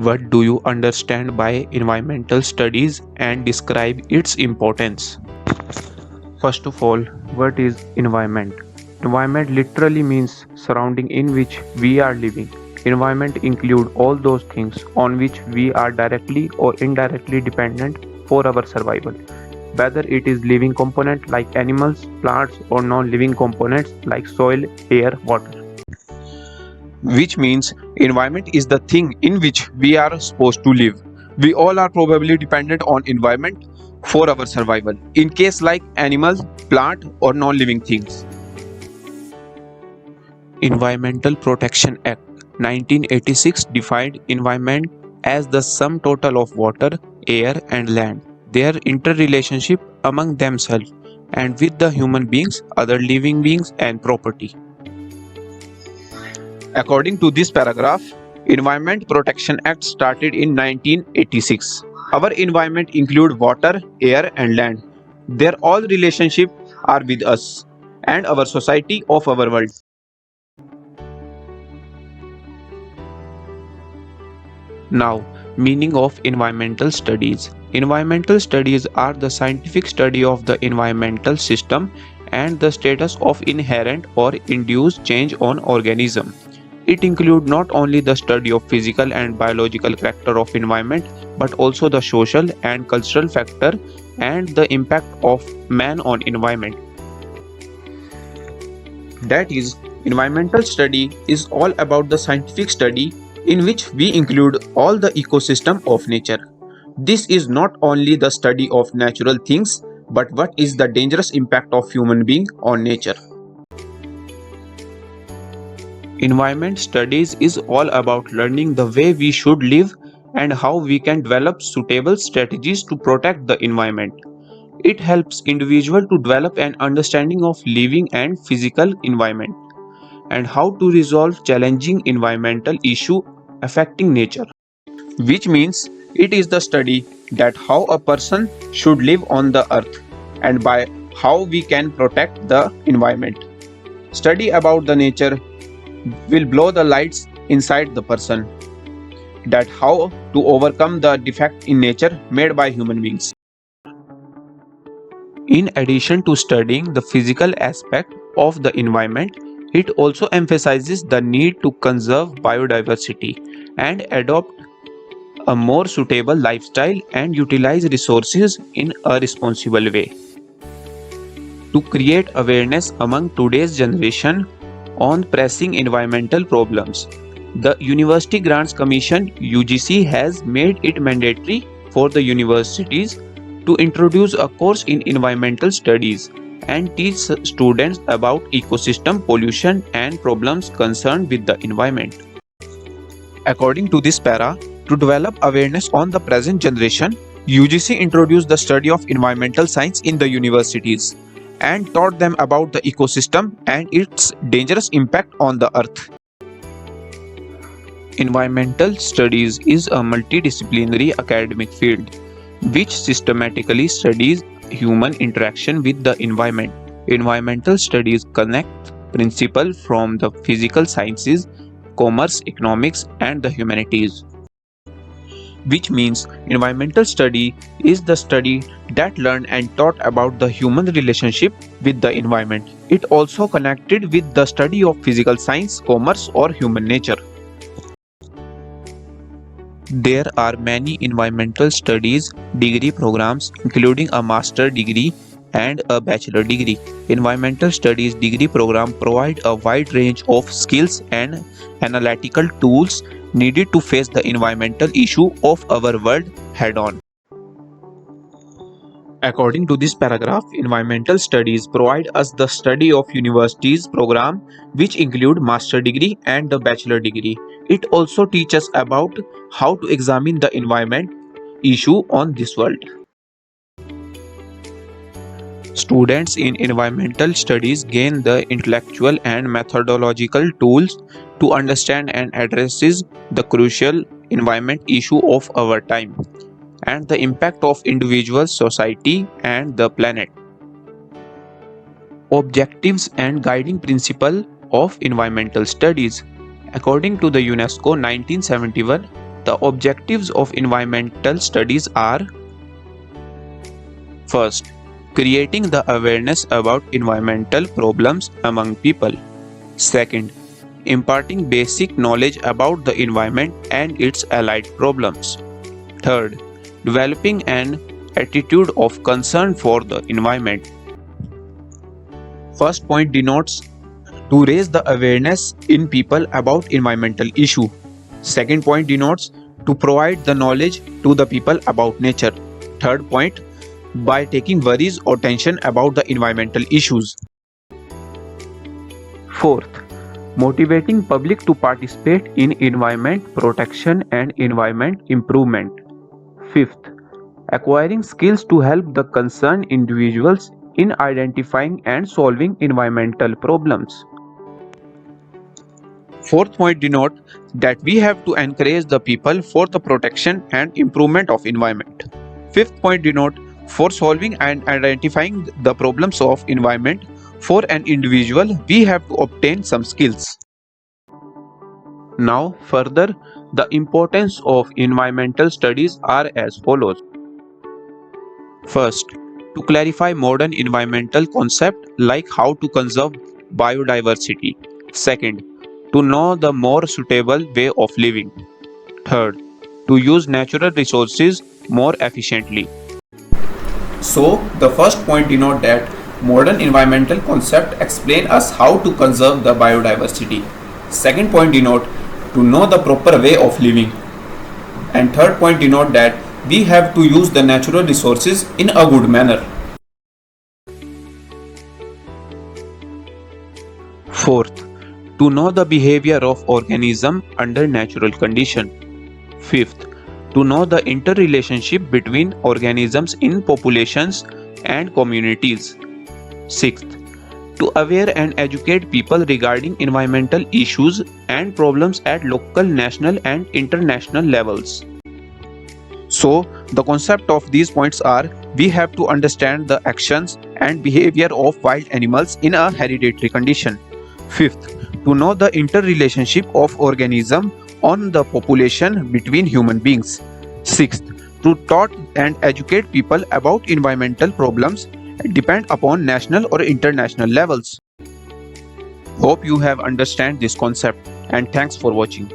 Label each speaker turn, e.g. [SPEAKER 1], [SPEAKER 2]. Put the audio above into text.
[SPEAKER 1] What do you understand by environmental studies and describe its importance? First of all, what is environment? Environment literally means surrounding in which we are living. Environment include all those things on which we are directly or indirectly dependent for our survival. Whether it is living component like animals, plants or non-living components like soil, air, water. Which means environment is the thing in which we are supposed to live. We all are probably dependent on environment for our survival in case like animals, plant or non-living things. Environmental Protection Act 1986 defined environment as the sum total of water, air and land, their interrelationship among themselves and with the human beings, other living beings and property. According to this paragraph, Environment Protection Act started in 1986. Our environment include water, air and land. Their all relationship are with us and our society of our world. Now, meaning of environmental studies. Environmental studies are the scientific study of the environmental system and the status of inherent or induced change on organism. It includes not only the study of physical and biological character of environment but also the social and cultural factor and the impact of man on environment. That is, environmental study is all about the scientific study in which we include all the ecosystem of nature. This is not only the study of natural things but what is the dangerous impact of human being on nature. Environment studies is all about learning the way we should live and how we can develop suitable strategies to protect the environment. It helps individuals to develop an understanding of living and physical environment and how to resolve challenging environmental issues affecting nature. Which means it is the study that how a person should live on the earth and by how we can protect the environment. Study about the nature will blow the lights inside the person that how to overcome the defect in nature made by human beings. In addition to studying the physical aspect of the environment, it also emphasizes the need to conserve biodiversity and adopt a more suitable lifestyle and utilize resources in a responsible way. To create awareness among today's generation on pressing environmental problems, the University Grants Commission (UGC) has made it mandatory for the universities to introduce a course in environmental studies and teach students about ecosystem pollution and problems concerned with the environment. According to this para, to develop awareness on the present generation, UGC introduced the study of environmental science in the universities and taught them about the ecosystem and its dangerous impact on the earth. Environmental studies is a multidisciplinary academic field which systematically studies human interaction with the environment. Environmental studies connect principles from the physical sciences, commerce, economics, and the humanities. Which means environmental study is the study that learned and taught about the human relationship with the environment. It also connected with the study of physical science, commerce, or human nature. There are many environmental studies degree programs including a master degree and a bachelor degree. Environmental studies degree program provide a wide range of skills and analytical tools needed to face the environmental issue of our world head on. According to this paragraph, environmental studies provide us the study of universities program which include master degree and the bachelor degree. It also teaches about how to examine the environment issue on this world. Students in environmental studies gain the intellectual and methodological tools to understand and addresses the crucial environment issue of our time and the impact of individuals, society, and the planet. Objectives and guiding principle of environmental studies. According to the UNESCO 1971, The objectives of environmental studies are: first, creating the awareness about environmental problems among people. Second, imparting basic knowledge about the environment and its allied problems. Third, developing an attitude of concern for the environment. First point denotes to raise the awareness in people about environmental issue. Second point denotes to provide the knowledge to the people about nature. Third point, by taking worries or tension about the environmental issues. Fourth, motivating public to participate in environment protection and environment improvement. Fifth, acquiring skills to help the concerned individuals in identifying and solving environmental problems. Fourth point denote that we have to encourage the people for the protection and improvement of environment. Fifth point denote for solving and identifying the problems of environment for an individual we have to obtain some skills. Now further, the importance of environmental studies are as follows. First, to clarify modern environmental concepts like how to conserve biodiversity. Second, to know the more suitable way of living. Third, to use natural resources more efficiently. So, the first point denote that modern environmental concept explain us how to conserve the biodiversity. Second point denote to know the proper way of living. And third point denote that we have to use the natural resources in a good manner. Fourth, to know the behavior of organism under natural condition. Fifth, to know the interrelationship between organisms in populations and communities. Sixth, to aware and educate people regarding environmental issues and problems at local, national and international levels. So, the concept of these points are: we have to understand the actions and behavior of wild animals in a hereditary condition. Fifth, to know the interrelationship of organism on the population between human beings. Sixth, to taught and educate people about environmental problems depend upon national or international levels. Hope you have understand this concept, and thanks for watching.